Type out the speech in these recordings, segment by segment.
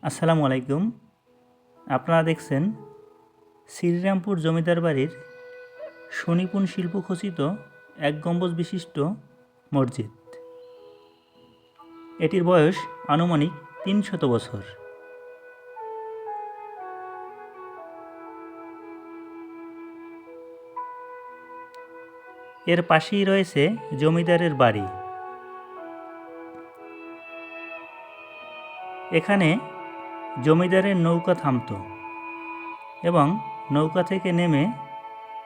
আসসালামু আলাইকুম। আপনারা দেখছেন শ্রীরামপুর জমিদার বাড়ির সুনিপুণ শিল্পখচিত এক গম্বুজ বিশিষ্ট মসজিদ। এটির বয়স আনুমানিক ৩০০ বছর। এর পাশেই রয়েছে জমিদারের বাড়ি। এখানে জমিদারের নৌকা থামত এবং নৌকা থেকে নেমে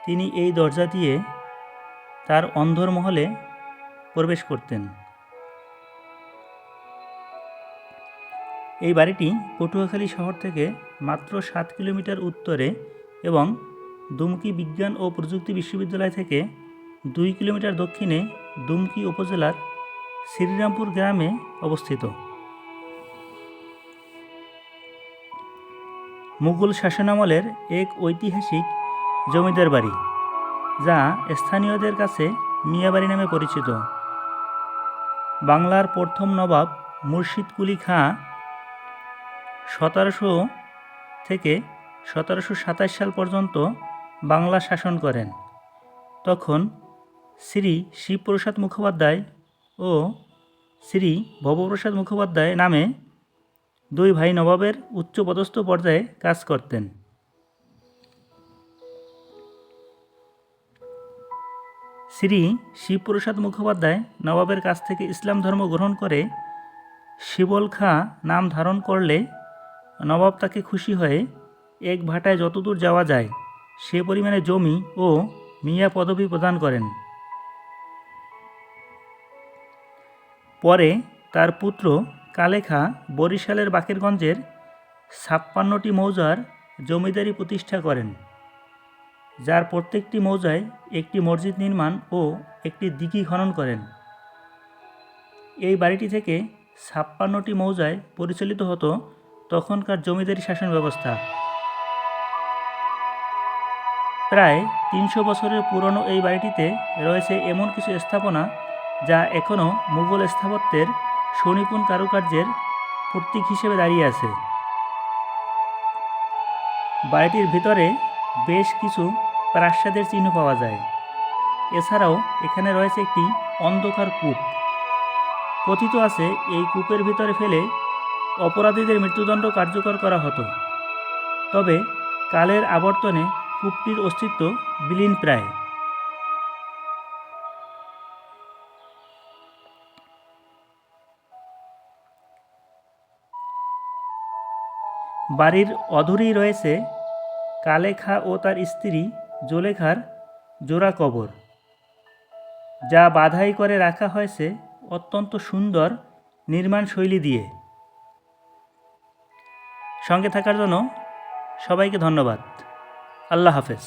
তিনি এই দরজা দিয়ে তার অন্দরমহলে প্রবেশ করতেন। এই বাড়িটি পটুয়াখালী শহর থেকে মাত্র ৭ কিলোমিটার উত্তরে এবং দুমকি বিজ্ঞান ও প্রযুক্তি বিশ্ববিদ্যালয় থেকে ২ কিলোমিটার দক্ষিণে দুমকি উপজেলার শ্রীরামপুর গ্রামে অবস্থিত। মুঘল শাসনামলের এক ঐতিহাসিক জমিদার বাড়ি, যা স্থানীয়দের কাছে মিয়াবাড়ি নামে পরিচিত। বাংলার প্রথম নবাব মুর্শিদ কুলি খাঁ ১৭০০ থেকে ১৭২৭ সাল পর্যন্ত বাংলা শাসন করেন। তখন শ্রী শিবপ্রসাদ মুখোপাধ্যায় ও শ্রী ভবপ্রসাদ মুখোপাধ্যায় নামে দুই ভাই নবাবের উচ্চপদস্থ পর্যায়ে কাজ করতেন। শ্রী শিবপ্রসাদ মুখোপাধ্যায় নবাবের কাছ থেকে ইসলাম ধর্ম গ্রহণ করে শিবল খাঁ নাম ধারণ করলে নবাব তাকে খুশি হয়ে এক ভাটায় যতদূর যাওয়া যায় সে পরিমাণে জমি ও মিয়া পদবি প্রদান করেন। পরে তার পুত্র কালে খাঁ বরিশালের বাকেরগঞ্জের ৫৬টি মৌজার জমিদারি প্রতিষ্ঠা করেন, যার প্রত্যেকটি মৌজায় একটি মসজিদ নির্মাণ ও একটি দিঘি খনন করেন। এই বাড়িটি থেকে ৫৬টি মৌজায় পরিচালিত হতো তখনকার জমিদারি শাসন ব্যবস্থা। প্রায় ৩০০ বছরের পুরনো এই বাড়িটিতে রয়েছে এমন কিছু স্থাপনা যা এখনও মুঘল স্থাপত্যের সুনিপুণ কারুকার্যের প্রতীক হিসেবে দাঁড়িয়ে আছে। বাড়িটির ভিতরে বেশ কিছু প্রাসাদের চিহ্ন পাওয়া যায়। এছাড়াও এখানে রয়েছে একটি অন্ধকার কূপ। কথিত আছে এই কূপের ভিতরে ফেলে অপরাধীদের মৃত্যুদণ্ড কার্যকর করা হতো, তবে কালের আবর্তনে কূপটির অস্তিত্ব বিলীন প্রায়। বাড়ির অদূরেই রয়েছে কালে খাঁ ও তার স্ত্রী জোলেখার জোড়া কবর, যা বাধাই করে রাখা হয়েছে অত্যন্ত সুন্দর নির্মাণ শৈলী দিয়ে। সঙ্গে থাকার জন্য সবাইকে ধন্যবাদ। আল্লাহ হাফেজ।